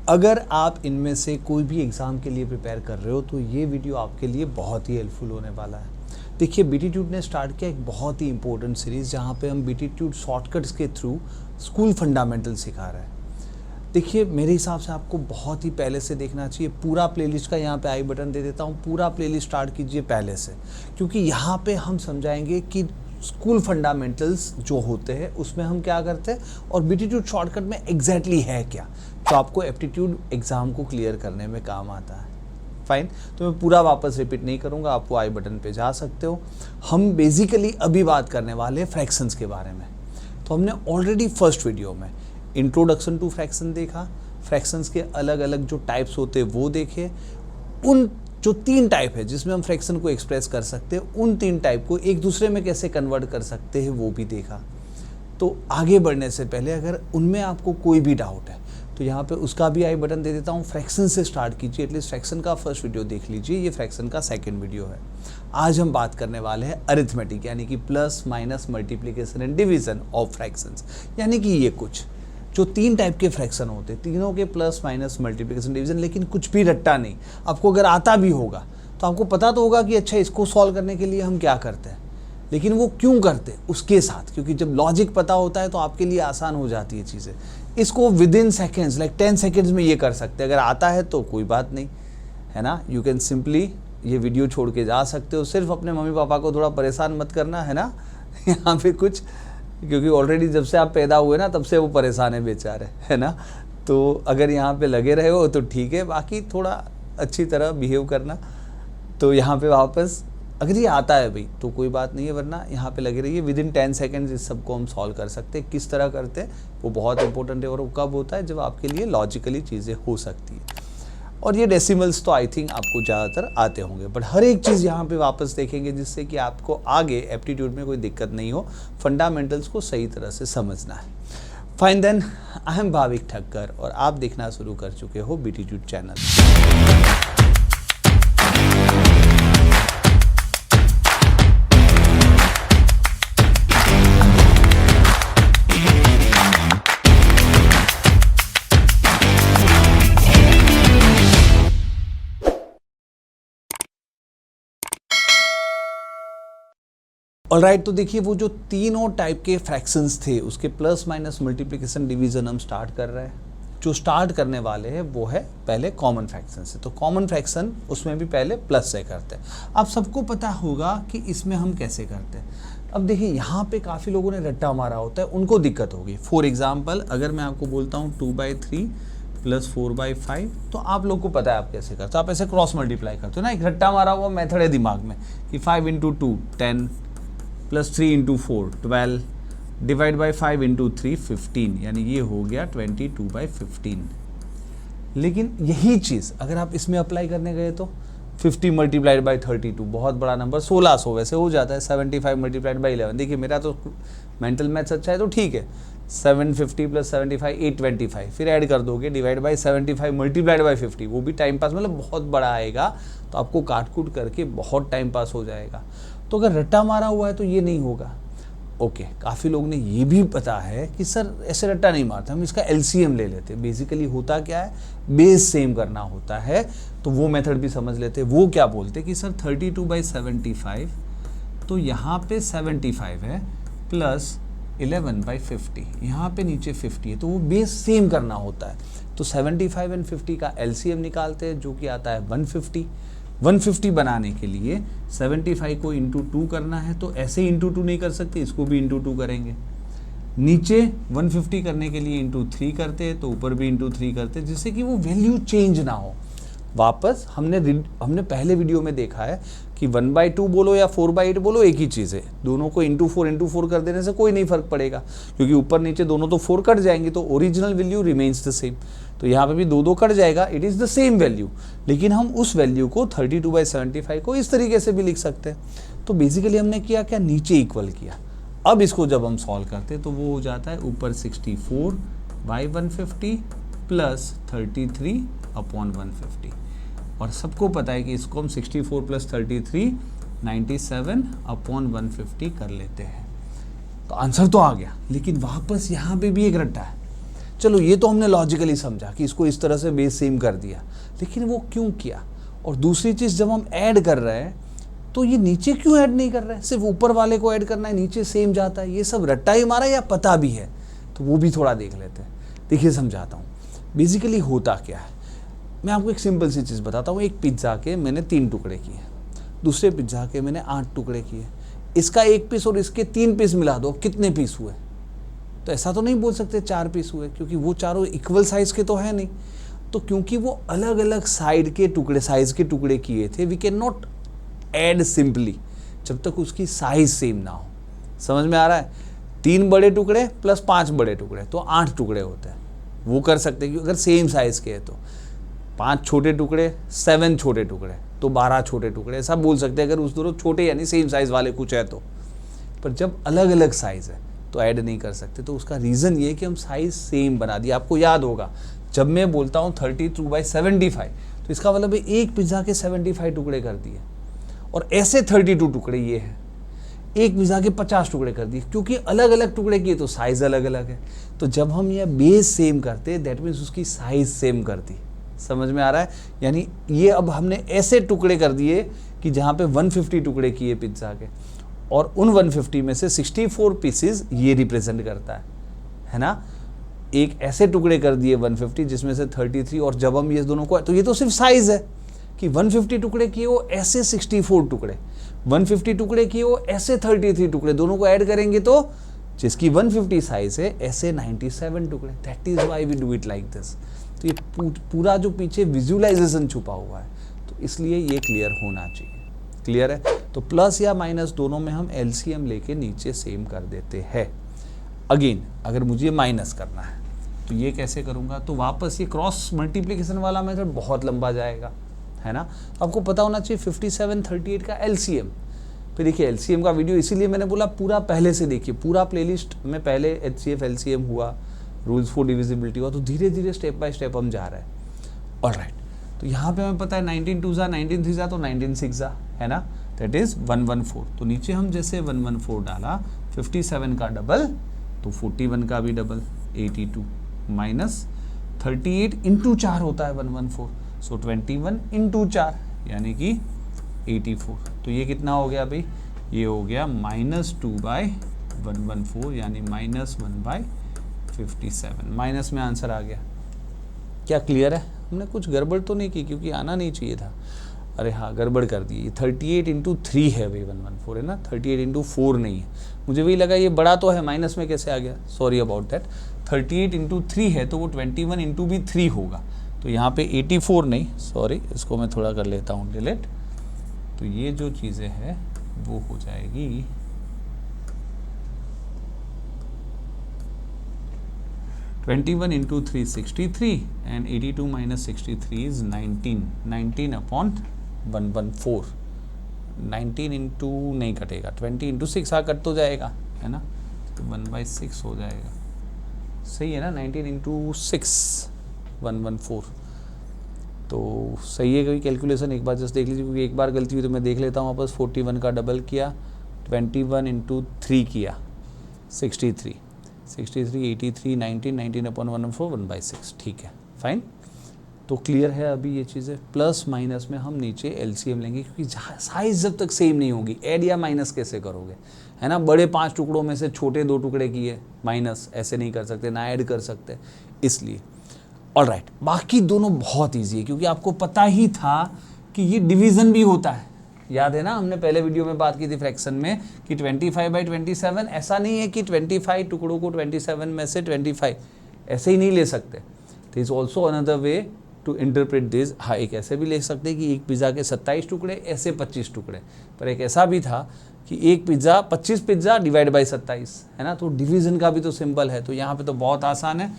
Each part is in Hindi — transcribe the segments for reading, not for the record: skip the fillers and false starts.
अगर आप इनमें से कोई भी एग्ज़ाम के लिए प्रिपेयर कर रहे हो तो ये वीडियो आपके लिए बहुत ही हेल्पफुल होने वाला है। देखिए, बीटीट्यूड ने स्टार्ट किया एक बहुत ही इंपॉर्टेंट सीरीज़ जहाँ पे हम बीटीट्यूड शॉर्टकट्स के थ्रू स्कूल फंडामेंटल सिखा रहे हैं। देखिए, मेरे हिसाब से आपको बहुत ही पहले से देखना चाहिए। पूरा प्लेलिस्ट का यहाँ पे आई बटन दे देता हूँ, पूरा प्लेलिस्ट स्टार्ट कीजिए पहले से, क्योंकि यहाँ पे हम समझाएंगे कि स्कूल फंडामेंटल्स जो होते हैं उसमें हम क्या करते हैं और बीटीट्यूड शॉर्टकट में एग्जैक्टली है क्या, तो आपको एप्टीट्यूड एग्ज़ाम को क्लियर करने में काम आता है। फाइन, तो मैं पूरा वापस रिपीट नहीं करूँगा, आपको आई बटन पे जा सकते हो। हम बेसिकली अभी बात करने वाले हैं फ्रैक्शंस के बारे में। तो हमने ऑलरेडी फर्स्ट वीडियो में इंट्रोडक्शन टू फ्रैक्शन देखा, फ्रैक्शंस के अलग अलग जो टाइप्स होते हैं वो देखे, उन जो 3 टाइप है जिसमें हम फ्रैक्शन को एक्सप्रेस कर सकते हैं, उन 3 टाइप को एक दूसरे में कैसे कन्वर्ट कर सकते हैं वो भी देखा। तो आगे बढ़ने से पहले अगर उनमें आपको कोई भी डाउट है तो यहाँ पे उसका भी आई बटन दे देता हूँ। फ्रैक्शन से स्टार्ट कीजिए, एटलीस्ट फ्रैक्शन का फर्स्ट वीडियो देख लीजिए, ये फ्रैक्शन का सेकंड वीडियो है। आज हम बात करने वाले हैं अरिथमेटिक, यानी कि plus minus multiplication and division of fractions. यानी कि ये कुछ जो 3 टाइप के फ्रैक्शन होते हैं, तीनों के प्लस माइनस मल्टीप्लिकेशन डिवीजन, लेकिन कुछ भी रट्टा नहीं। आपको अगर आता भी होगा तो आपको पता तो होगा कि अच्छा इसको सॉल्व करने के लिए हम क्या करते हैं, लेकिन वो क्यों करते उसके साथ, क्योंकि जब लॉजिक पता होता है तो आपके लिए आसान हो जाती है चीज़ें। इसको with in seconds, like 10 seconds में ये कर सकते हैं। अगर आता है तो कोई बात नहीं, है ना, यू कैन सिंपली ये वीडियो छोड़ के जा सकते हो। सिर्फ अपने मम्मी पापा को थोड़ा परेशान मत करना, है ना यहाँ पे कुछ, क्योंकि ऑलरेडी जब से आप पैदा हुए ना तब से वो परेशान है बेचारे, है ना। तो अगर यहाँ पे लगे रहे हो तो ठीक है, बाकी थोड़ा अच्छी तरह बिहेव करना। तो यहाँ पे वापस अगर ये आता है भाई तो कोई बात नहीं है, वरना यहाँ पे लगे रहिए। विद इन 10 सेकेंड्स इस सबको हम सॉल्व कर सकते हैं। किस तरह करते हैं वो बहुत इंपॉर्टेंट है, और वो कब होता है जब आपके लिए लॉजिकली चीज़ें हो सकती है। और ये डेसिमल्स तो आई थिंक आपको ज़्यादातर आते होंगे, बट हर एक चीज़ यहाँ पे वापस देखेंगे जिससे कि आपको आगे एप्टीट्यूड में कोई दिक्कत नहीं हो। फंडामेंटल्स को सही तरह से समझना है। Fine then, I am Bhavik Thakkar और आप देखना शुरू कर चुके हो बीटीट्यूड चैनल। ऑलराइट, तो देखिए वो जो तीनों टाइप के फ्रैक्शंस थे उसके प्लस माइनस मल्टीप्लिकेशन डिवीजन हम स्टार्ट कर रहे हैं। जो स्टार्ट करने वाले हैं वो है पहले कॉमन फ्रैक्शन से। तो कॉमन फ्रैक्शन उसमें भी पहले प्लस से करते हैं। आप सबको पता होगा कि इसमें हम कैसे करते हैं। अब देखिए यहाँ पे काफ़ी लोगों ने रट्टा मारा होता है, उनको दिक्कत होगी। फॉर एग्जाम्पल अगर मैं आपको बोलता हूँ 2/3 प्लस 4/5, तो आप लोग को पता है आप कैसे करते हो। आप ऐसे क्रॉस मल्टीप्लाई करते हो ना, एक रट्टा मारा हुआ मेथड है दिमाग में कि 5 × 2 10 प्लस 3 × 4 12 डिवाइड बाई 5 × 3 15, यानी ये हो गया 22/15। लेकिन यही चीज़ अगर आप इसमें अप्लाई करने गए तो 50 मल्टीप्लाइड बाई 32, बहुत बड़ा नंबर 1600 वैसे हो जाता है। 75 मल्टीप्लाइड बाई 11, देखिए मेरा तो मेंटल मैथ्स अच्छा है तो ठीक है। 750 प्लस 75 825, फिर ऐड कर दोगे डिवाइड बाई 75 मल्टीप्लाइड बाई 50, वो भी टाइम पास, मतलब बहुत बड़ा आएगा तो आपको काट कूट करके बहुत टाइम पास हो जाएगा। तो अगर रट्टा मारा हुआ है तो ये नहीं होगा। ओके, काफ़ी लोग ने ये भी पता है कि सर ऐसे रट्टा नहीं मारते, हम इसका एलसीएम ले लेते। बेसिकली होता क्या है, बेस सेम करना होता है, तो वो मेथड भी समझ लेते। वो क्या बोलते कि सर 32/75, तो यहाँ पे 75 है प्लस 11/50, यहाँ पे नीचे 50 है, तो वो बेस सेम करना होता है। तो 75 और 50 का एलसीएम निकालते हैं जो कि आता है 150। 150 बनाने के लिए 75 को इंटू 2 करना है, तो ऐसे इंटू 2 नहीं कर सकते, इसको भी इंटू 2 करेंगे। नीचे 150 करने के लिए इंटू 3 करते हैं, तो ऊपर भी इंटू 3 करते हैं, जिससे कि वो वैल्यू चेंज ना हो। वापस हमने पहले वीडियो में देखा है कि 1/2 बोलो या 4/8 बोलो एक ही चीज़ है। दोनों को इंटू 4 कर देने से कोई नहीं फर्क पड़ेगा, क्योंकि ऊपर नीचे दोनों तो 4 कट जाएंगे, तो original value remains the same. तो यहाँ पे भी 2 कट जाएगा, it is the same value, लेकिन हम उस वैल्यू को 32/75 को इस तरीके से भी लिख सकते हैं। तो बेसिकली हमने किया क्या, नीचे इक्वल किया। अब इसको जब हम सॉल्व करते हैं तो वो हो जाता है ऊपर 64/150 प्लस 33/150, और सबको पता है कि इसको हम 64 प्लस 33 97/150 कर लेते हैं। तो आंसर तो आ गया, लेकिन वापस यहाँ पे भी एक रट्टा है। चलो ये तो हमने लॉजिकली समझा कि इसको इस तरह से बेस सेम कर दिया, लेकिन वो क्यों किया? और दूसरी चीज़, जब हम ऐड कर रहे हैं तो ये नीचे क्यों ऐड नहीं कर रहे हैं? सिर्फ ऊपर वाले को ऐड करना है, नीचे सेम जाता है। ये सब रट्टा ही मारा या पता भी है? तो वो भी थोड़ा देख लेते हैं। देखिए समझाता हूँ बेसिकली होता क्या है। मैं आपको एक सिंपल सी चीज़ बताता हूँ। एक पिज्ज़ा के मैंने 3 टुकड़े किए, दूसरे पिज्ज़ा के मैंने 8 टुकड़े किए। इसका 1 पीस और इसके 3 पीस मिला दो, कितने पीस हुए? तो ऐसा तो नहीं बोल सकते 4 पीस हुए, क्योंकि वो चारों इक्वल साइज़ के तो है नहीं। तो क्योंकि वो अलग अलग साइज़ के टुकड़े किए थे, we can not add simply जब तक उसकी साइज़ सेम ना हो। समझ में आ रहा है? 3 बड़े टुकड़े प्लस 5 बड़े टुकड़े तो 8 टुकड़े होते हैं, वो कर सकते हैं। क्योंकि अगर सेम साइज़ के हैं तो 5 छोटे टुकड़े, 7 छोटे टुकड़े तो 12 छोटे टुकड़े, ऐसा बोल सकते हैं अगर उस दोनों छोटे यानी सेम साइज़ वाले कुछ है तो। पर जब अलग अलग साइज़ है तो ऐड नहीं कर सकते। तो उसका रीज़न ये है कि हम साइज़ सेम बना दिया। आपको याद होगा जब मैं बोलता हूँ 32/75, तो इसका मतलब है एक पिज़्ज़ा के 75 टुकड़े कर दिए, और ऐसे 32 टुकड़े ये हैं, एक पिज़्ज़ा के 50 टुकड़े कर दिए। क्योंकि अलग अलग टुकड़े किए तो साइज़ अलग अलग है। तो जब हम ये बेस सेम करते दैट मीन्स उसकी साइज़ सेम कर दी। समझ में आ रहा है? यानी ये अब हमने ऐसे टुकड़े कर दिए कि जहाँ पे 150 टुकड़े किए पिज़्ज़ा के, और उन 150 में से 64 पीसेस ये रिप्रेजेंट करता है ना। एक ऐसे टुकड़े कर दिए 150 जिसमें से 33, और जब हम ये दोनों को, तो ये तो सिर्फ साइज़ है कि 150 टुकड़े किए वो ऐसे 64 टुकड़े, 150 टुकड़े किए वो ऐसे 33 टुकड़े, दोनों को ऐड करेंगे तो जिसकी 150 साइज़ है ऐसे 97 टुकड़े। That is why we do it like this. तो ये पूरा जो पीछे विजुअलाइजेशन छुपा हुआ है, तो इसलिए ये क्लियर होना चाहिए। क्लियर है? तो प्लस या माइनस दोनों में हम एलसीएम लेके नीचे सेम कर देते हैं। अगेन अगर मुझे माइनस करना है तो ये कैसे करूँगा? तो वापस ये क्रॉस मल्टीप्लिकेशन वाला मेथड बहुत लंबा जाएगा, है ना। तो आपको पता होना चाहिए 57 38 का एलसीएम। फिर देखिए एलसीएम का वीडियो इसीलिए मैंने बोला पूरा पहले से देखिए, पूरा प्लेलिस्ट में पहले एचसीएफ एलसीएम हुआ, रूल्स फॉर डिविजिबिलिटी हुआ, तो धीरे धीरे स्टेप बाय स्टेप हम जा रहे हैं। ऑलराइट, तो यहाँ पे हमें पता है 19 2 जा 19 3 जा तो 19 6 जा, है ना। That is 114। तो नीचे हम जैसे 114 डाला, 57 का डबल तो 41 का भी डबल 82, माइनस 38 इंटू 4 होता है 114, सो 21 इंटू 4 यानी कि 84। तो ये कितना हो गया भाई? ये हो गया -2/114 यानी -1/57। माइनस में आंसर आ गया। क्या क्लियर है? हमने कुछ गड़बड़ तो नहीं की, क्योंकि आना नहीं चाहिए था। अरे हाँ, गड़बड़ कर दी। 38 इंटू 3 है भाई 114, है ना, 38 इंटू 4 नहीं है। मुझे वही लगा ये बड़ा तो है, माइनस में कैसे आ गया? Sorry about that. 38 इंटू 3 है तो वो 21 इंटू भी 3 होगा। तो यहाँ पे 84 नहीं, सॉरी, इसको मैं थोड़ा कर लेता हूँ डिलीट। तो ये जो चीज़ें हैं वो हो जाएगी 21 into 3 63 and 82 minus 63 is 19/114। 19 into नहीं कटेगा, 20 इंटू 6 कट तो जाएगा, है ना, तो 1/6 हो जाएगा। सही है ना, 19 इंटू 6 114। तो सही है। कोई कैलकुलेशन एक बार जस्ट देख लीजिए, क्योंकि एक बार गलती हुई तो मैं देख लेता हूँ वापस। 41 का डबल किया, 21 इंटू 3 किया 63, 83 19/114 1/6। ठीक है, फाइन। तो क्लियर है अभी ये चीज़ें। प्लस माइनस में हम नीचे एलसीएम लेंगे, क्योंकि साइज जब तक सेम नहीं होगी ऐड या माइनस कैसे करोगे, है ना। बड़े 5 टुकड़ों में से छोटे 2 टुकड़े किए, माइनस ऐसे नहीं कर सकते, ना ऐड कर सकते, इसलिए। ऑलराइट, बाकी दोनों बहुत ईजी है, क्योंकि आपको पता ही था कि ये डिवीज़न भी होता है। याद है ना, हमने पहले वीडियो में बात की थी फ्रैक्शन में कि 25/27। ऐसा नहीं है कि 25 टुकड़ों को 27 में से 25 ऐसे ही नहीं ले सकते। There is also another way to interpret this. हाँ, एक ऐसे भी ले सकते हैं कि एक पिज़्ज़ा के 27 टुकड़े, ऐसे 25 टुकड़े। पर एक ऐसा भी था कि एक पिज़्ज़ा 25 पिज़्ज़ा डिवाइड बाई 27, है ना। तो डिवीज़न का भी तो सिंपल है। तो यहाँ पे तो बहुत आसान है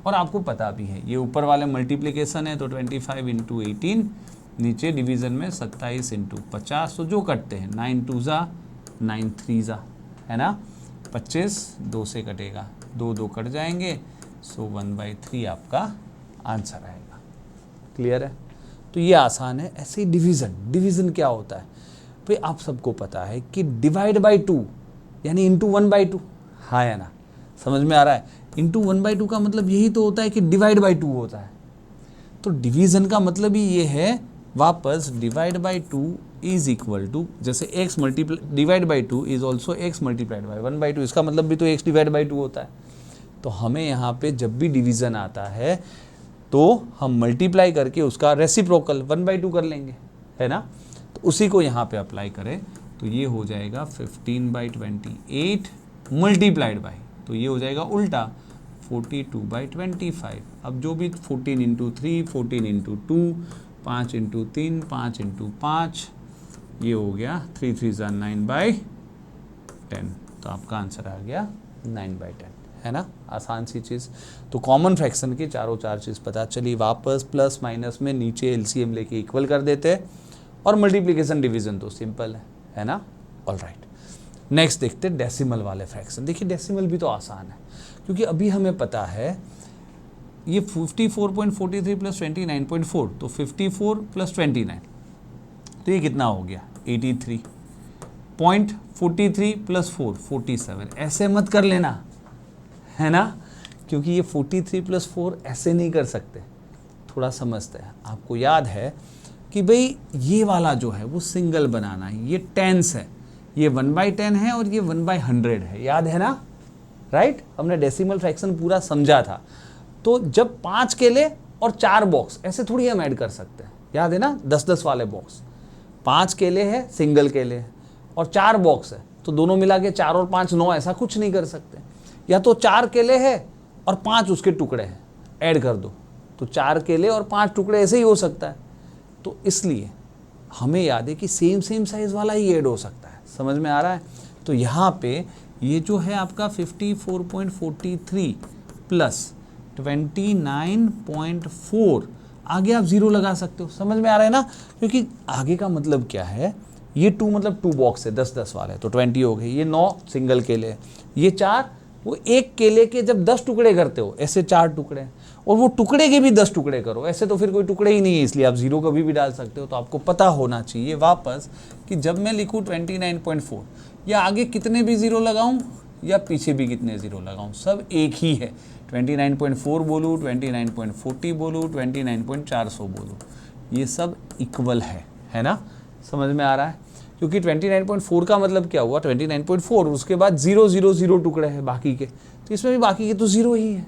और आपको पता भी है। ये ऊपर वाले मल्टीप्लिकेशन है तो 25 इंटू 18, नीचे डिवीज़न में 27 इंटू 50। तो जो कटते हैं 9 2 जा 9 3 जा, है ना। 25 2 से कटेगा, 2 2 कट जाएंगे, सो 1/3 आपका आंसर आएगा। क्लियर है? तो ये आसान है। ऐसे ही डिवीज़न क्या होता है भाई, आप सबको पता है कि डिवाइड बाई 2 यानी इंटू 1/2, हाँ या ना, समझ में आ रहा है। इंटू 1/2 का मतलब यही तो होता है कि डिवाइड बाई 2 होता है। तो डिवीज़न का मतलब ही ये है वापस divide by 2 is equal to, जैसे x multiply divide by 2 is also x multiplied by 1/2, इसका मतलब भी तो x डिवाइड बाई 2 होता है। तो हमें यहाँ पे जब भी डिवीज़न आता है तो हम मल्टीप्लाई करके उसका रेसिप्रोकल 1/2 कर लेंगे, है ना। तो उसी को यहाँ पे अप्लाई करें तो ये हो जाएगा 15/28 मल्टीप्लाइड बाई, तो ये हो जाएगा उल्टा 42/25। अब जो भी 14 इंटू 3, 14 इंटू 2, 5 इंटू 3, 5 इंटू 5, ये हो गया 3 3 ज़ा 9/10। तो आपका आंसर आ गया 9/10, है ना। आसान सी चीज़। तो कॉमन फ्रैक्शन की चारों चार चीज़ पता चली। वापस प्लस माइनस में नीचे एलसीएम लेके इक्वल कर देते हैं और मल्टीप्लिकेशन डिवीज़न तो सिंपल है ना। ऑल राइट, नेक्स्ट देखते हैं डेसिमल वाले फ्रैक्शन। देखिए डेसिमल भी तो आसान है, क्योंकि अभी हमें पता है ये 54.43 प्लस 29.4, तो 54 प्लस 29, तो ये कितना हो गया 83.43 प्लस 4 47। ऐसे मत कर लेना, है ना, क्योंकि ये 43 प्लस 4 ऐसे नहीं कर सकते, थोड़ा समझते हैं। आपको याद है कि भाई ये वाला जो है वो सिंगल बनाना है, ये टेंस है, ये 1/10 है और ये 1/100 है, याद है ना, राइट। हमने डेसिमल फ्रैक्शन पूरा समझा था। तो जब 5 केले और 4 बॉक्स ऐसे थोड़ी हम ऐड कर सकते हैं, याद है ना, 10-10 वाले बॉक्स। 5 केले है, सिंगल केले है, और 4 बॉक्स है, तो दोनों मिला के 4 और 5 9, ऐसा कुछ नहीं कर सकते। या तो 4 केले है और 5 उसके टुकड़े हैं, ऐड कर दो, तो 4 केले और 5 टुकड़े ऐसे ही हो सकता है। तो इसलिए हमें याद है कि सेम साइज वाला ही ऐड हो सकता है। समझ में आ रहा है। तो यहाँ पे ये जो है आपका 54.43 प्लस 29.4, आगे आप 0 लगा सकते हो। समझ में आ रहा है ना, क्योंकि आगे का मतलब क्या है, ये 2 मतलब 2 बॉक्स है 10-10 वाले, तो 20 हो गए। ये 9 सिंगल केले, ये 4, वो एक केले के जब 10 टुकड़े करते हो ऐसे 4 टुकड़े, और वो टुकड़े के भी 10 टुकड़े करो, ऐसे तो फिर कोई टुकड़े ही नहीं है, इसलिए आप 0 कभी भी डाल सकते हो। तो आपको पता होना चाहिए वापस कि जब मैं लिखूँ 29.4, या आगे कितने भी 0 लगाऊं या पीछे भी कितने 0 लगाऊं, सब एक ही है। 29.4 बोलूँ, 29.40 बोलूँ, 29.400 बोलूँ, ये सब इक्वल है ना। समझ में आ रहा है, क्योंकि 29.4 का मतलब क्या हुआ, 29.4 उसके बाद 0 टुकड़े हैं बाकी के, तो इसमें भी बाकी के तो 0 ही है।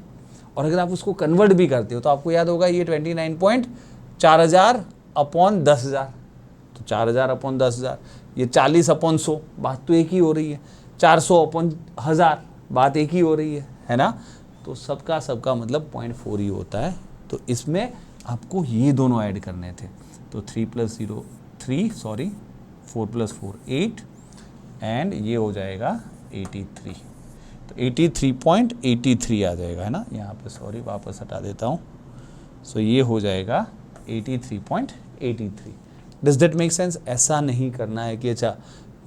और अगर आप उसको कन्वर्ट भी करते हो तो आपको याद होगा ये 29.4000 अपॉन 10,000, तो 4000 अपॉन 10,000, ये 40 अपॉन 100, बात तो एक ही हो रही है। 400 अपॉन 1000, बात एक ही हो रही है ना। तो सबका मतलब 0.4 ही होता है। तो इसमें आपको ये दोनों ऐड करने थे, तो 4 + 4 8, एंड ये हो जाएगा 83, तो 83.83 आ जाएगा, है ना। यहाँ पे सॉरी वापस हटा देता हूँ। सो ये हो जाएगा 83.83। Does that make sense. ऐसा नहीं करना है कि अच्छा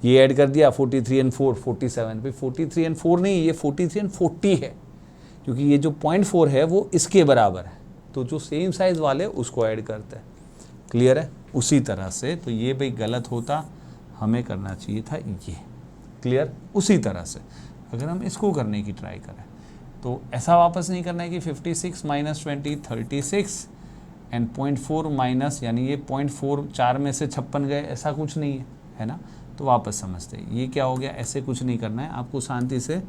ये ऐड कर दिया 43 और 4 47, भाई 43 और 4 नहीं, ये 43 और 40 है, क्योंकि ये जो 0.4 है वो इसके बराबर है, तो जो सेम साइज वाले उसको ऐड करते हैं। क्लियर है। उसी तरह से तो ये भाई गलत होता, हमें करना चाहिए था ये। क्लियर। उसी तरह से अगर हम इसको करने की ट्राई करें तो ऐसा वापस नहीं करना है कि 56 - 20 36 एंड 0.4 माइनस, यानी ये 0.4 4 में से 56 गए, ऐसा कुछ नहीं है ना। तो वापस समझते हैं ये क्या हो गया, ऐसे कुछ नहीं करना है आपको, शांति से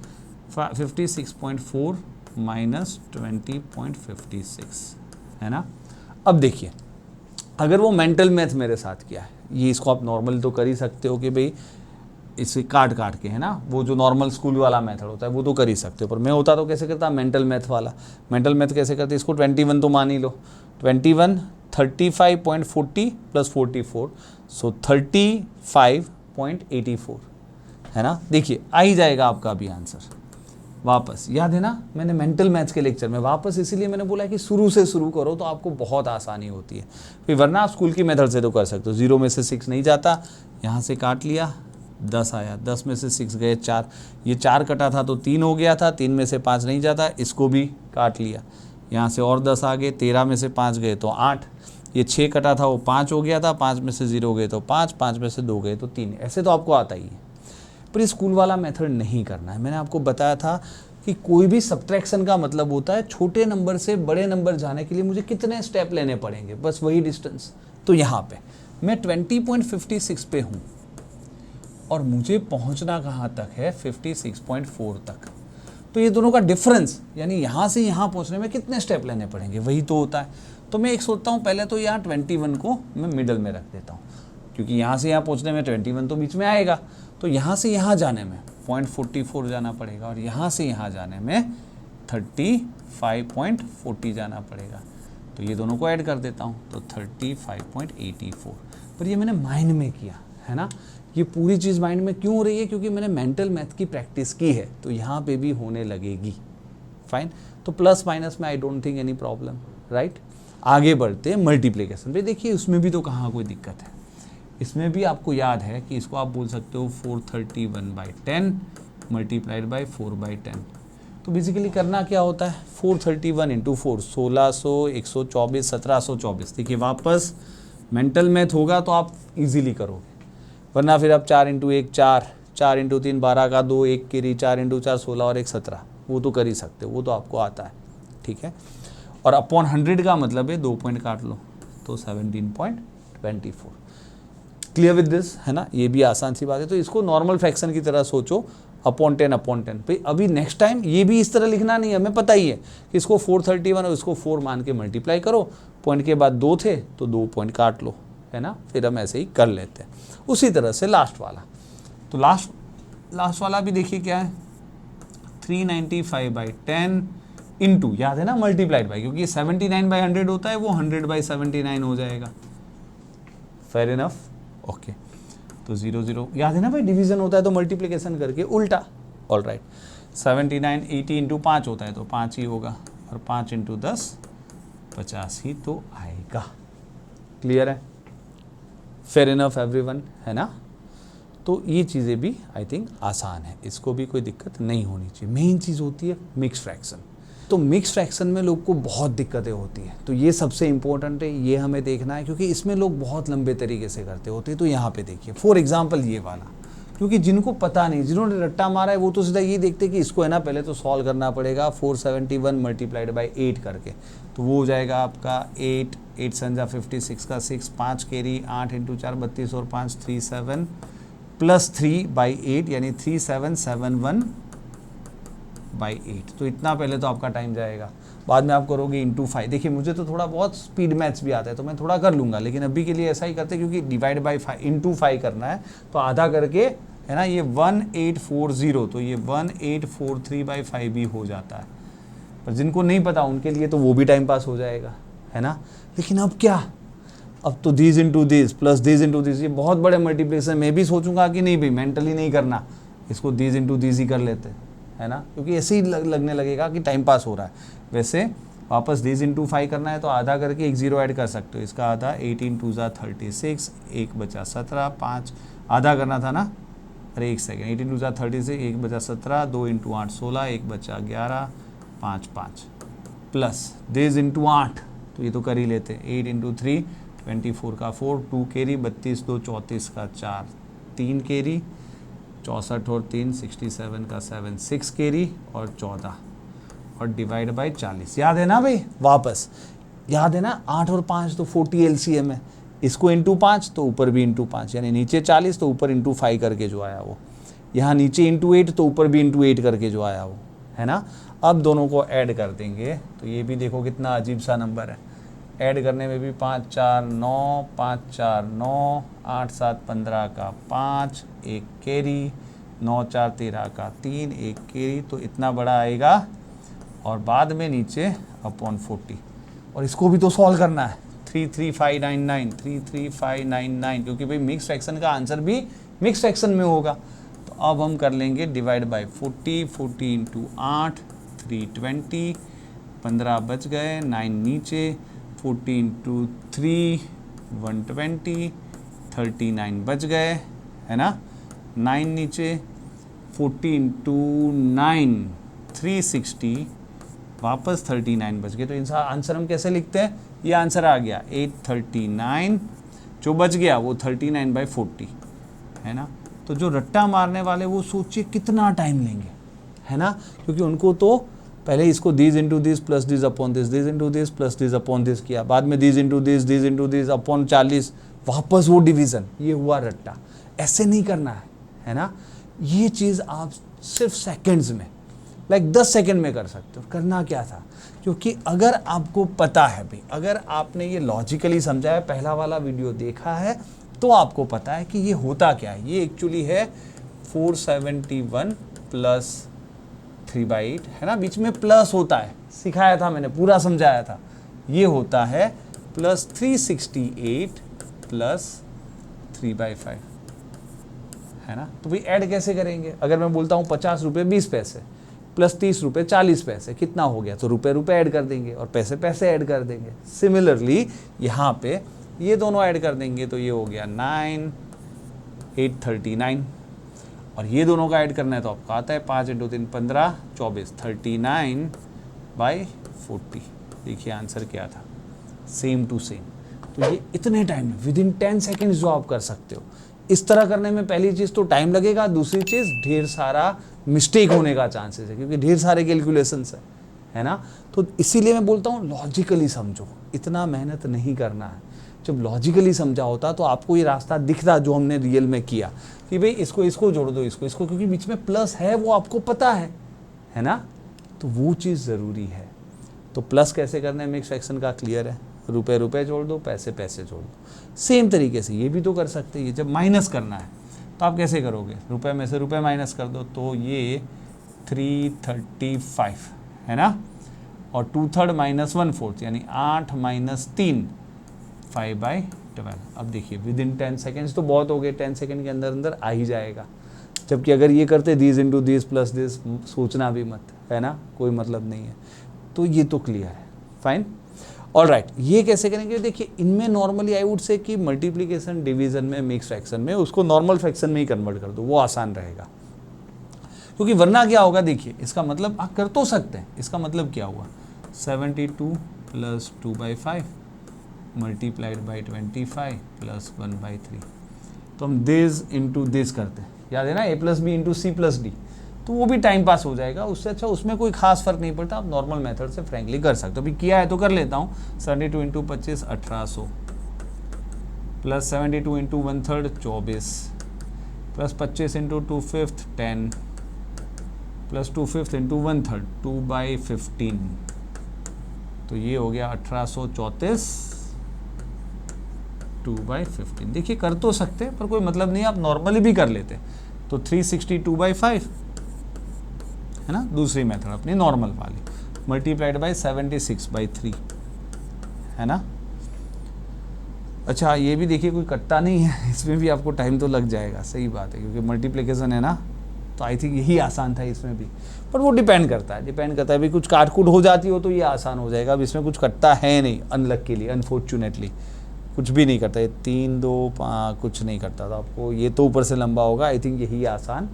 56.4 माइनस 20.56, है ना। अब देखिए अगर वो मेंटल मैथ मेरे साथ किया है, ये इसको आप नॉर्मल तो कर ही सकते हो कि भाई इसे काट के, है ना, वो जो नॉर्मल स्कूल वाला मेथड होता है वो तो कर ही सकते हो, पर मैं होता तो कैसे करता मेंटल मैथ वाला। मेंटल मैथ कैसे करते, इसको 21 तो मान ही लो, 21 35.40 प्लस 44, सो 35.84, है ना। देखिए आ ही जाएगा आपका अभी आंसर। वापस याद है ना, मैंने मेंटल मैथ्स के लेक्चर में वापस इसीलिए मैंने बोला कि शुरू से शुरू करो तो आपको बहुत आसानी होती है, फिर वरना आप स्कूल की मेथड से तो कर सकते हो। 0 में से 6 नहीं जाता, यहाँ से काट लिया 10 आया, 10 में से 6 गए 4, ये 4 कटा था तो 3 हो गया था, 3 में से 5 नहीं जाता, इसको भी काट लिया, यहाँ से और 10 आ गए, 13 में से 5 गए तो 8, ये 6 कटा था वो 5 हो गया था, 5 में से 0 गए तो 5, 5 में से 2 गए तो 3, ऐसे तो आपको आता ही है। पर ये स्कूल वाला मेथड नहीं करना है। मैंने आपको बताया था कि कोई भी सब्ट्रैक्शन का मतलब होता है छोटे नंबर से बड़े नंबर जाने के लिए मुझे कितने स्टेप लेने पड़ेंगे, बस वही डिस्टेंस। तो यहाँ पे मैं 20.56 पे हूँ और मुझे पहुँचना कहाँ तक है, 56.4 तक। तो ये दोनों का डिफरेंस यानी यहाँ से यहाँ पहुँचने में कितने स्टेप लेने पड़ेंगे, वही तो होता है। तो मैं एक सोचता हूँ पहले तो यहाँ 21 को मैं मिडल में रख देता हूँ, क्योंकि यहाँ से यहाँ पहुँचने में 21 तो बीच में आएगा। तो यहाँ से यहाँ जाने में 0.44 जाना पड़ेगा और यहाँ से यहाँ जाने में 35.40 जाना पड़ेगा। तो ये दोनों को ऐड कर देता हूँ तो 35.84। पर ये मैंने माइंड में किया है ना, ये पूरी चीज़ माइंड में क्यों हो रही है, क्योंकि मैंने मेंटल मैथ की प्रैक्टिस की है, तो यहाँ पे भी होने लगेगी। फाइन, तो प्लस माइनस में I don't think any problem, right. आगे बढ़ते हैं मल्टीप्लिकेशन पे। देखिए उसमें भी तो कहाँ कोई दिक्कत है, इसमें भी आपको याद है कि इसको आप बोल सकते हो 431/10 मल्टीप्लाइड बाई 4/10। तो बेसिकली करना क्या होता है, 431 इंटू 4 1600, 124, 1724। देखिए वापस मेंटल मैथ होगा तो आप इजीली करोगे, वरना फिर आप 4 इंटू 1 4, 4 इंटू 3 12 का 2, 1 केरी, 4 इंटू 4 16 और 1 17। वो तो कर ही सकते हो, वो तो आपको आता है, ठीक है। और अपॉन 100 का मतलब है 2 पॉइंट काट लो तो 17.24। क्लियर विद दिस, है ना, ये भी आसान सी बात है। तो इसको नॉर्मल फ्रैक्शन की तरह सोचो, अपॉन 10 भाई अभी नेक्स्ट टाइम ये भी इस तरह लिखना नहीं है, हमें पता ही है कि इसको 431 और इसको 4 मान के मल्टीप्लाई करो, पॉइंट के बाद 2 थे तो 2 पॉइंट काट लो, है ना। फिर हम ऐसे ही कर लेते हैं। उसी तरह से लास्ट वाला, तो लास्ट वाला भी देखिए क्या है, 395/10 इंटू, याद है ना, मल्टीप्लाइड बाई, क्योंकि 79/100 होता है, वो 100/79 हो जाएगा। Fair enough, okay. तो 0 0 याद है ना भाई, डिवीजन होता है तो मल्टीप्लिकेशन करके उल्टा, ऑल राइट। 79 80 इंटू 5 होता है तो 5 ही होगा, और 5 इंटू 10 50 ही तो आएगा। क्लियर है, फेयर इनफ एवरीवन, है ना। तो ये चीज़ें भी आई थिंक आसान है, इसको भी कोई दिक्कत नहीं होनी चाहिए। मेन चीज़ होती है मिक्स फ्रैक्शन। तो मिक्स फ्रैक्शन में लोग को बहुत दिक्कतें होती हैं, तो ये सबसे इम्पोर्टेंट है, ये हमें देखना है, क्योंकि इसमें लोग बहुत लंबे तरीके से करते होते हैं। तो यहाँ पे देखिए फॉर एग्जांपल ये वाला, क्योंकि जिनको पता नहीं, जिन्होंने रट्टा मारा है, वो तो सीधा ये देखते कि इसको है ना पहले तो सॉल्व करना पड़ेगा 471 मल्टीप्लाइड बाई 8 करके। तो वो हो जाएगा आपका 8 8 संजा 56 का 6, 5 केरी, 8 इंटू 4 32 और 5 37 प्लस 3/8 यानी 3771/8। तो इतना पहले तो आपका टाइम जाएगा, बाद में आप करोगे इंटू 5। देखिए मुझे तो थोड़ा बहुत स्पीड मैथ्स भी आता है तो मैं थोड़ा कर लूँगा, लेकिन अभी के लिए ऐसा ही करते क्योंकि डिवाइड बाई 5 इंटू 5 करना है, तो आधा करके, है ना, ये 1840, तो ये 1843/5 भी हो जाता है। पर जिनको नहीं पता उनके लिए तो वो भी टाइम पास हो जाएगा, है ना। लेकिन अब क्या, अब तो this into this plus this into this, ये बहुत बड़े मल्टीप्लिकेशन। मैं भी सोचूंगा कि नहीं भाई मेंटली नहीं करना, इसको दिस इंटू दिस ही कर लेते, है ना, क्योंकि ऐसे ही लगने लगेगा कि टाइम पास हो रहा है। वैसे वापस दिस इंटू 5 करना है तो आधा करके एक जीरो ऐड कर सकते हो, इसका आधा 18 2 36, 1 बचा 17, 5 आधा करना था ना, अरे एक सेकेंड, 18 2 36, 1 बचा 17, 2 इंटू 8 16, 1 बचा 11, 5 5 प्लस दिस इंटू 8, तो ये तो कर ही लेते, 8 इंटू 3 24 का 4, 2 केरी, 32 2 34 का 4, 3 केरी, 64 और 3 67 का 7, 6 केरी और 14 और डिवाइड बाई 40। याद है ना भाई, वापस याद है ना, 8 और 5 तो 40 एलसीएम है, इसको इंटू 5 तो ऊपर भी इंटू 5, यानी नीचे 40 तो ऊपर इंटू 5 करके जो आया वो, यहाँ नीचे इंटू 8 तो ऊपर भी इंटू 8 करके जो आया वो, है ना। अब दोनों को ऐड कर देंगे तो ये भी देखो कितना अजीब सा नंबर है, ऐड करने में भी 5 4 9, 5 4 9, 8 7 15 का 5, 1 केरी, 9 4 13 का 3, 1 केरी, तो इतना बड़ा आएगा। और बाद में नीचे अपॉन 40, और इसको भी तो सॉल्व करना है, 33599, 33599, क्योंकि भाई मिक्स फ्रैक्शन का आंसर भी मिक्स फ्रैक्शन में होगा। तो अब हम कर लेंगे डिवाइड बाय 40, 40 इंटू 8 320, 15 बच गए, 9 नीचे, 40 इंटू 3 120, 39 बच गए, है ना, 9 नीचे, 40 इंटू 9 360, वापस 39 बच गए। तो इनका आंसर हम कैसे लिखते हैं, ये आंसर आ गया 839, जो बच गया वो 39/40, है ना। तो जो रट्टा मारने वाले वो सोचिए कितना टाइम लेंगे, है ना, क्योंकि उनको तो पहले इसको this into this plus this upon this into this plus this upon this किया, बाद में दिस इंटू दिस अपॉन 40, वापस वो डिवीज़न, ये हुआ रट्टा। ऐसे नहीं करना है ना। ये चीज़ आप सिर्फ सेकंड्स में, लाइक 10 सेकंड में कर सकते हो। करना क्या था, क्योंकि अगर आपको पता है भाई, अगर आपने ये लॉजिकली समझा है, पहला वाला वीडियो देखा है, तो आपको पता है कि ये होता क्या है। ये एक्चुअली है 471 प्लस 3/8, है ना, बीच में प्लस होता है, सिखाया था मैंने, पूरा समझाया था। ये होता है प्लस 368 प्लस 3/5, है ना। तो भाई ऐड कैसे करेंगे, अगर मैं बोलता हूँ 50 रुपये 20 पैसे प्लस 30 रुपये 40 पैसे, कितना हो गया, तो रुपए ऐड कर देंगे और पैसे ऐड कर देंगे। सिमिलरली यहाँ पे ये दोनों ऐड कर देंगे, तो ये हो गया 9 839, और ये दोनों का ऐड करना है तो आपको आता है 5 × 3 15 24, 39/40। देखिए आंसर क्या था, सेम टू सेम। तो ये इतने टाइम में विदिन 10 सेकेंड्स जो आप कर सकते हो। इस तरह करने में पहली चीज़ तो टाइम लगेगा, दूसरी चीज़ ढेर सारा मिस्टेक होने का चांसेस है, क्योंकि ढेर सारे कैलकुलेशंस है ना। तो इसीलिए मैं बोलता हूँ लॉजिकली समझो, इतना मेहनत नहीं करना है। जब लॉजिकली समझा होता तो आपको ये रास्ता दिखता जो हमने रियल में किया, कि भाई इसको जोड़ दो, इसको, क्योंकि बीच में प्लस है, वो आपको पता है ना। तो वो चीज़ ज़रूरी है। तो प्लस कैसे करना है मिक्स फ्रैक्शन का क्लियर है, रुपए जोड़ दो, पैसे जोड़ दो। सेम तरीके से ये भी तो कर सकते हैं। ये जब माइनस करना है तो आप कैसे करोगे, रुपए में से रुपए माइनस कर दो, तो ये 335, है ना, और 2/3 - 1/4 यानी 8 - 3 5/12। अब देखिए विदिन 10 सेकेंड्स तो बहुत हो गए, 10 सेकेंड के अंदर आ ही जाएगा। जबकि अगर ये करते this into this plus this, सोचना भी मत, है ना, कोई मतलब नहीं है। तो ये तो क्लियर है, फाइन, ऑलराइट। ये कैसे करेंगे, देखिए इनमें नॉर्मली आई वुड से कि मल्टीप्लिकेशन डिवीजन में मिक्स फ्रैक्शन में उसको नॉर्मल फ्रैक्शन में ही कन्वर्ट कर दो, वो आसान रहेगा। क्योंकि वरना क्या होगा, देखिए इसका मतलब आप कर तो सकते हैं, इसका मतलब क्या हुआ, 72 + 2/5 मल्टीप्लाइड बाई 25 + 1/3। तो हम दिस इंटू दिस करते हैं, याद है ना, A + B × C + D, तो वो भी टाइम पास हो जाएगा। उससे अच्छा उसमें कोई खास फर्क नहीं पड़ता, आप नॉर्मल मेथड से फ्रेंकली कर सकते हो। अभी किया है तो कर लेता हूँ, 72 × 25 1800 प्लस 72 × 1/3 24 प्लस 25 × 2/5 10 प्लस 2/5 × 1/3 2/15। तो ये हो गया 1834 2/15। देखिए कर तो सकते हैं पर कोई मतलब नहीं, आप नॉर्मली भी कर लेते। तो 360 2/5, है ना, दूसरी मेथड अपनी नॉर्मल वाली, मल्टीप्लाइड बाई 76/3, है ना। अच्छा ये भी देखिए कोई कटता नहीं है, इसमें भी आपको टाइम तो लग जाएगा, सही बात है, क्योंकि मल्टीप्लिकेशन है ना। तो आई थिंक यही आसान था इसमें भी, पर वो डिपेंड करता है भी, कुछ काटकूट हो जाती हो तो ये आसान हो जाएगा। अब इसमें कुछ कटता है नहीं, अनलकीली, अनफॉर्चुनेटली कुछ भी नहीं करता, ये 3 2 5 कुछ नहीं करता था आपको। ये तो ऊपर से लंबा होगा, आई थिंक यही आसान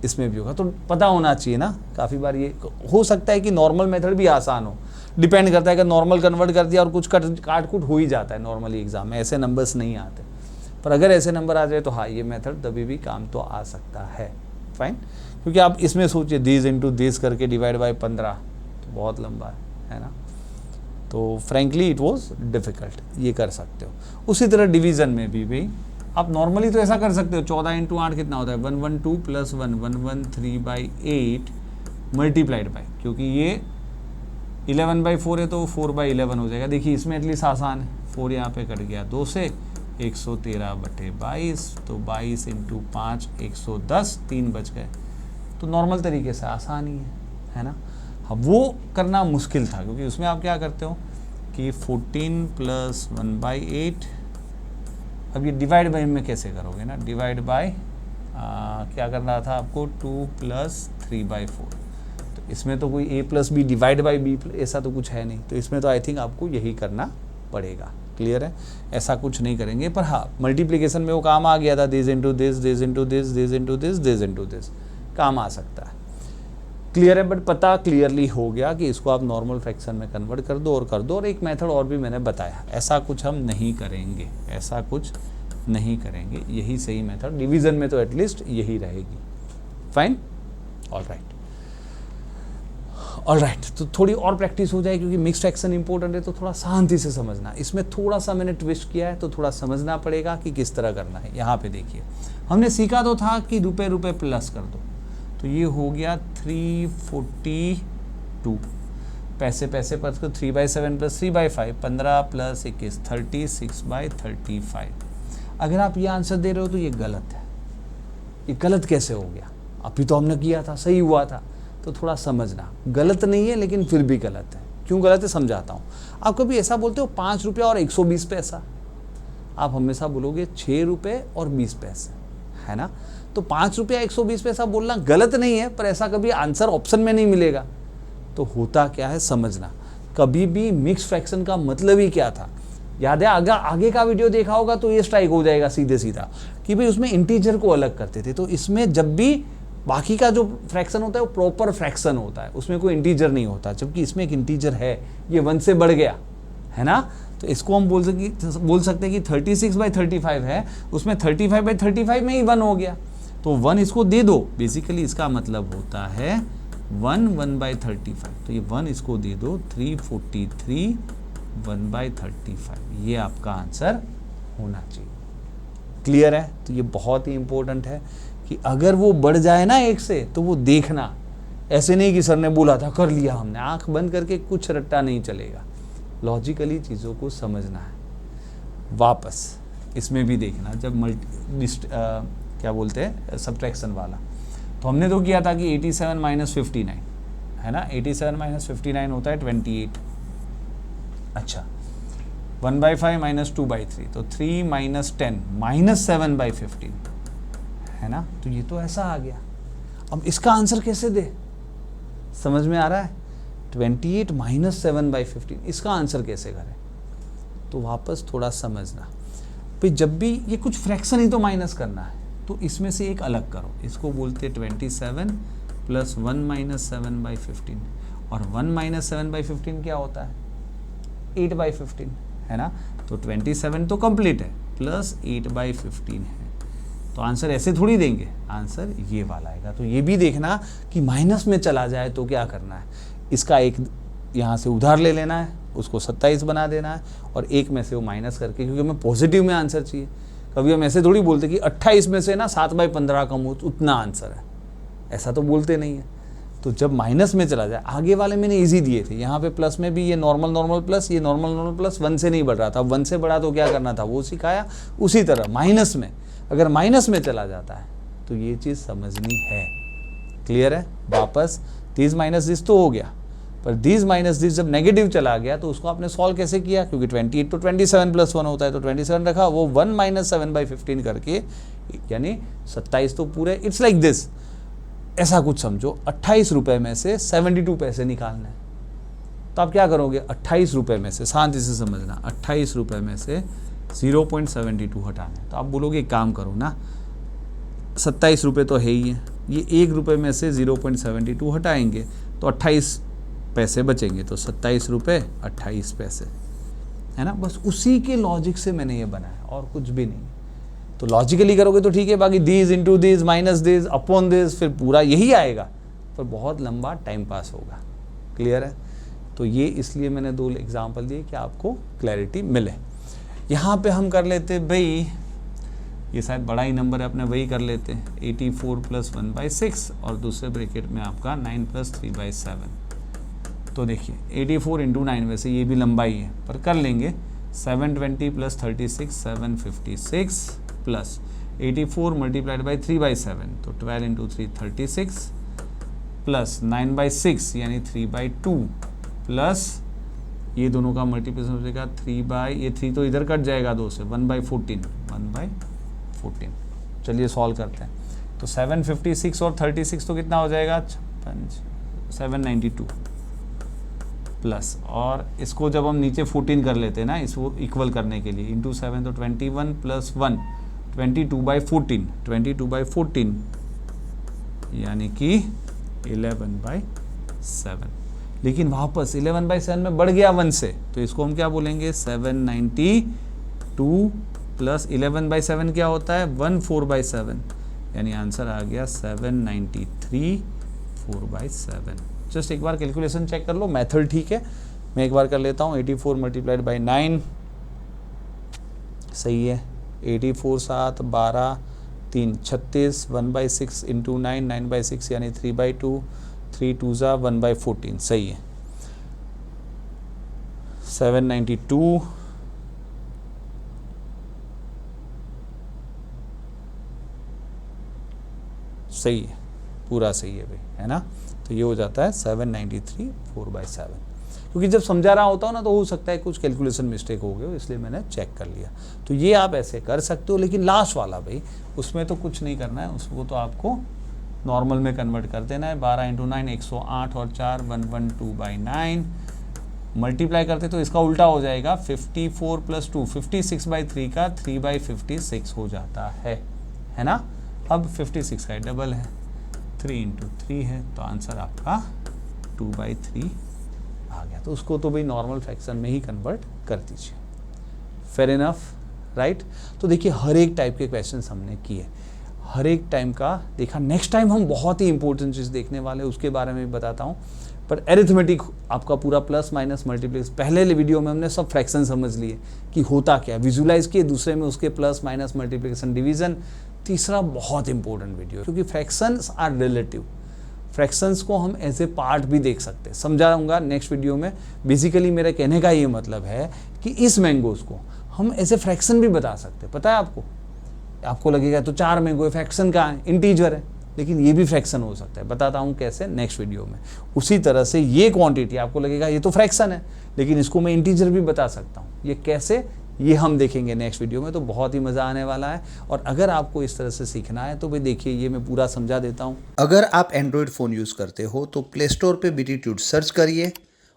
इसमें भी होगा। तो पता होना चाहिए ना, काफ़ी बार ये हो सकता है कि नॉर्मल मेथड भी आसान हो, डिपेंड करता है कि नॉर्मल कन्वर्ट कर दिया और कुछ काटकूट हो ही जाता है नॉर्मली एग्जाम में, ऐसे नंबर्स नहीं आते। पर अगर ऐसे नंबर आ जाए तो हाँ, ये मेथड कभी भी काम तो आ सकता है, फाइन। क्योंकि आप इसमें सोचिए दिस इंटू दिस करके डिवाइड बाई 15 तो बहुत लंबा है ना। तो फ्रेंकली इट वॉज डिफ़िकल्ट, ये कर सकते हो। उसी तरह डिवीज़न में भी भाई आप नॉर्मली तो ऐसा कर सकते हो, 14 × 8 कितना होता है, 112 + 1 113/8 मल्टीप्लाइड बाई, क्योंकि ये 11/4 है तो 4/11 हो जाएगा। देखिए इसमें एटलीस्ट आसान है, 4 यहाँ पे कट गया 2 से, 113/22, तो 22 × 5 110, 3 बच गए। तो नॉर्मल तरीके से आसान ही है ना। अब वो करना मुश्किल था, क्योंकि उसमें आप क्या करते हो कि 14 + 1/8, अब ये डिवाइड बाई में कैसे करोगे ना, डिवाइड बाय क्या करना था आपको, 2 + 3/4। तो इसमें तो कोई A + B divide by B ऐसा तो कुछ है नहीं, तो इसमें तो आई थिंक आपको यही करना पड़ेगा, क्लियर है। ऐसा कुछ नहीं करेंगे, पर हाँ मल्टीप्लिकेशन में वो काम आ गया था, this into this, this into this, this into this, this into this, काम आ सकता है, क्लियर है। बट पता क्लियरली हो गया कि इसको आप नॉर्मल फ्रैक्शन में कन्वर्ट कर दो और कर दो। और एक मेथड और भी मैंने बताया, ऐसा कुछ हम नहीं करेंगे, ऐसा कुछ नहीं करेंगे, यही सही मेथड, डिवीज़न में तो एटलीस्ट यही रहेगी, फाइन, ऑलराइट। ऑलराइट, तो थोड़ी और प्रैक्टिस हो जाए क्योंकि मिक्स्ड फ्रैक्शन इंपॉर्टेंट है, तो थोड़ा शांति से समझना। इसमें थोड़ा सा मैंने ट्विस्ट किया है तो थोड़ा समझना पड़ेगा कि किस तरह करना है। यहाँ पे देखिए, हमने सीखा तो था कि रुपए रुपए प्लस कर दो, तो ये हो गया 342, पैसे पैसे पर 3/7 प्लस 3/5, 15 प्लस 21, 36/35। अगर आप ये आंसर दे रहे हो तो ये गलत है। ये गलत कैसे हो गया? अभी तो हमने किया था, सही हुआ था। तो थोड़ा समझना, गलत नहीं है लेकिन फिर भी गलत है। क्यों गलत है समझाता हूँ। आप कभी ऐसा बोलते हो 5 रुपया और 120 पैसा, आप हमेशा बोलोगे 6 रुपये और 20 पैसे, है ना। तो 5 रुपया 120 पैसा बोलना गलत नहीं है, पर ऐसा कभी आंसर ऑप्शन में नहीं मिलेगा। तो होता क्या है समझना, कभी भी मिक्स फ्रैक्शन का मतलब ही क्या था। याद है, आगे का वीडियो देखा होगा तो ये स्ट्राइक हो जाएगा सीधे सीधा कि भाई उसमें इंटीजर को अलग करते थे। तो इसमें जब भी बाकी का जो फ्रैक्शन होता है वो प्रॉपर फ्रैक्शन होता है, उसमें कोई इंटीजर नहीं होता, जबकि इसमें एक इंटीजर है, ये 1 से बढ़ गया, है ना। तो इसको हम बोल सकते हैं कि 36/35 है, उसमें 35/35 में ही 1 हो गया, तो 1 इसको दे दो। बेसिकली इसका मतलब होता है 1/35, तो ये 1 इसको दे दो, 343 1/35, ये आपका आंसर होना चाहिए। क्लियर है? तो ये बहुत ही इंपॉर्टेंट है कि अगर वो बढ़ जाए ना 1 से तो वो देखना, ऐसे नहीं कि सर ने बोला था कर लिया हमने, आंख बंद करके कुछ रट्टा नहीं चलेगा, लॉजिकली चीज़ों को समझना है। वापस इसमें भी देखना, जब क्या बोलते हैं सब्ट्रैक्शन वाला, तो हमने तो किया था कि 87 - 59, है ना। 87 - 59 होता है 28। अच्छा, 1/5 - 2/3, तो 3 - 10 - 7/15, है ना। तो ये तो ऐसा आ गया। अब इसका आंसर कैसे दे, समझ में आ रहा है? 28 - 7/15, इसका आंसर कैसे करें? तो वापस थोड़ा समझना भाई, जब भी ये कुछ फ्रैक्शन ही तो माइनस करना है, तो इसमें से एक अलग करो। इसको बोलते 27 + 1 - 7/15, और 1 - 7/15 क्या होता है? 8/15, है ना। तो 27 तो कंप्लीट है, प्लस 8/15 है। तो आंसर ऐसे थोड़ी देंगे, आंसर ये वाला आएगा। तो ये भी देखना कि माइनस में चला जाए तो क्या करना है, इसका एक यहाँ से उधार ले लेना है, उसको 27 बना देना है, और एक में से वो माइनस करके, क्योंकि हमें पॉजिटिव में आंसर चाहिए। कभी हम ऐसे थोड़ी बोलते कि 28 में से ना 7/15 कम हो, उतना आंसर है, ऐसा तो बोलते नहीं है। तो जब माइनस में चला जाए, आगे वाले मैंने इजी दिए थे, यहाँ पे प्लस में भी ये नॉर्मल प्लस, ये नॉर्मल प्लस 1 से नहीं बढ़ रहा था, 1 से बढ़ा तो क्या करना था वो सिखाया। उसी तरह माइनस में, अगर माइनस में चला जाता है तो ये चीज़ समझनी है। क्लियर है? वापस दिस माइनस दिस तो हो गया, पर दिस माइनस दिस जब नेगेटिव चला गया तो उसको आपने सॉल्व कैसे किया? क्योंकि 28 तो 27 + 1 होता है, तो 27 रखा, वो 1 - 7/15 करके, यानी 27 तो पूरे, इट्स लाइक दिस, ऐसा कुछ समझो। 28 रुपये में से 72 पैसे निकालना है, तो आप क्या करोगे? 28 रुपये में से, शांति से समझना, 28 रुपये में से 0.72 हटाना है। तो आप बोलोगे एक काम करो ना, 27 रुपये तो है ही है, ये 1 रुपये में से 0.72 हटाएंगे तो 28 पैसे बचेंगे, तो 27 रुपये 28 पैसे, है ना। बस उसी के लॉजिक से मैंने ये बनाया, और कुछ भी नहीं। तो लॉजिकली करोगे तो ठीक है, बाकी this into this minus this upon this, फिर पूरा यही आएगा, पर बहुत लंबा टाइम पास होगा। क्लियर है? तो ये इसलिए मैंने 2 एग्जाम्पल दिए कि आपको क्लैरिटी मिले। यहाँ पे हम कर लेते भाई, ये शायद बड़ा ही नंबर है, अपने वही कर लेते हैं, 84 + 1/6, और दूसरे ब्रैकेट में आपका 9 + 3/7। तो देखिए 84 × 9, वैसे ये भी लंबाई है पर कर लेंगे, 720 + 36 756 प्लस 84 × 3/7, तो 12 × 3 36 प्लस 9/6 यानी 3/2 प्लस ये दोनों का मल्टीप्लिकेशन हो जाएगा 3 ये 3 तो इधर कट जाएगा 2 से, 1/14 1/14। चलिए सॉल्व करते हैं। तो 756 और 36 तो कितना हो जाएगा? 792 प्लस, और इसको जब हम नीचे 14 कर लेते हैं ना, इसको इक्वल करने के लिए, इंटू 7 तो 21 + 1 22/14 22/14 यानी कि 11/7। लेकिन वापस 11/7 में बढ़ गया 1 से, तो इसको हम क्या बोलेंगे? 792 प्लस 11/7 क्या होता है? 14/7, यानी आंसर आ गया 793 4/7। जस्ट एक बार कैलकुलेशन चेक कर लो, मेथड ठीक है। मैं एक बार कर लेता हूँ, 84 मल्टीप्लाइड बाई 9 सही है, 84 7 12 3 36, 1/6 इंटू 9 9/6 यानी 3/2, 3 2 ज़ा 1/14 सही है, 792 सही है, पूरा सही है भाई, है ना। तो ये हो जाता है 793 4/7। क्योंकि जब समझा रहा होता हो ना तो हो सकता है कुछ कैलकुलेशन मिस्टेक हो गए हो, इसलिए मैंने चेक कर लिया। तो ये आप ऐसे कर सकते हो, लेकिन लास्ट वाला भाई उसमें तो कुछ नहीं करना है, उसको तो आपको नॉर्मल में कन्वर्ट कर देना है। 12 × 9 108 और 4 112/9 मल्टीप्लाई करते तो इसका उल्टा हो जाएगा, 54 + 2 56/3 का 3/56 हो जाता है ना। अब 56 का डबल है, 3 × 3 है, तो आंसर आपका 2/3 आ गया। तो उसको तो भाई नॉर्मल फ्रैक्शन में ही कन्वर्ट कर दीजिए। Fair enough, right. तो देखिए हर एक टाइप के क्वेश्चन हमने किए, हर एक टाइम का देखा। नेक्स्ट टाइम हम बहुत ही इंपॉर्टेंट चीज़ देखने वाले हैं, उसके बारे में भी बताता हूँ। पर एरिथमेटिक आपका पूरा प्लस माइनस मल्टीप्लिकेशन, पहले वीडियो में हमने सब फ्रैक्शन समझ लिए कि होता क्या, विजुलाइज किए, दूसरे में उसके प्लस माइनस मल्टीप्लिकेशन डिवीजन, तीसरा बहुत इंपॉर्टेंट वीडियो, क्योंकि फ्रैक्शंस आर रिलेटिव। फ्रैक्शंस को हम एज ए पार्ट भी देख सकते हैं, समझाऊंगा नेक्स्ट वीडियो में। बेसिकली मेरे कहने का ये मतलब है कि इस मैंगोज को हम एज ए फ्रैक्शन भी बता सकते हैं। पता है आपको लगेगा तो 4 मैंगो फ्रैक्शन का है, इंटीजर है, लेकिन ये भी फ्रैक्शन हो सकता है। बताता हूँ कैसे नेक्स्ट वीडियो में। उसी तरह से ये क्वांटिटी आपको लगेगा ये तो फ्रैक्शन है, लेकिन इसको मैं इंटीजर भी बता सकता हूँ। ये कैसे, ये हम देखेंगे नेक्स्ट वीडियो में। तो बहुत ही मज़ा आने वाला है। और अगर आपको इस तरह से सीखना है तो भाई देखिए ये मैं पूरा समझा देता हूँ। अगर आप एंड्रॉयड फ़ोन यूज़ करते हो तो प्ले स्टोर पे BTtude सर्च करिए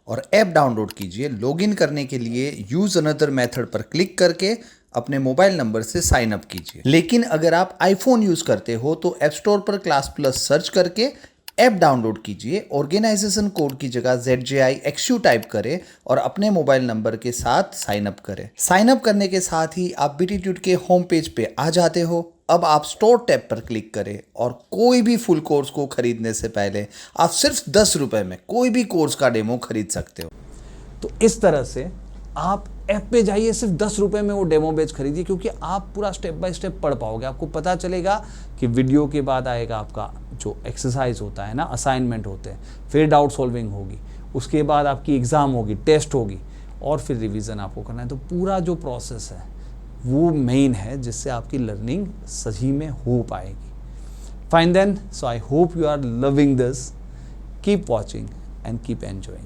और ऐप डाउनलोड कीजिए। लॉगिन करने के लिए यूज़ अनदर मेथड पर क्लिक करके अपने मोबाइल नंबर से साइन अप कीजिए। लेकिन अगर आप आईफोन यूज़ करते हो तो ऐप स्टोर पर क्लास प्लस सर्च करके ऐप डाउनलोड कीजिए। ऑर्गेनाइजेशन कोड की जगह ZJIXU टाइप करें और अपने मोबाइल नंबर के साथ साइन अप करें। साइन अप करने के साथ ही आप BTtude के होम पेज पे आ जाते हो। अब आप स्टोर टैब पर क्लिक करें और कोई भी फुल कोर्स को खरीदने से पहले आप सिर्फ 10 रुपये में कोई भी कोर्स का डेमो खरीद सकते हो। तो इस तरह से आप ऐप पे जाइए, सिर्फ 10 रुपये में वो डेमो बैच खरीदिए, क्योंकि आप पूरा स्टेप बाय स्टेप पढ़ पाओगे। आपको पता चलेगा कि वीडियो के बाद आएगा आपका जो एक्सरसाइज होता है ना, असाइनमेंट होते हैं, फिर डाउट सॉल्विंग होगी, उसके बाद आपकी एग्ज़ाम होगी, टेस्ट होगी, और फिर रिवीजन आपको करना है। तो पूरा जो प्रोसेस है वो मेन है जिससे आपकी लर्निंग सही में हो पाएगी। Fine then, so I hope you are loving this, keep watching and keep enjoying.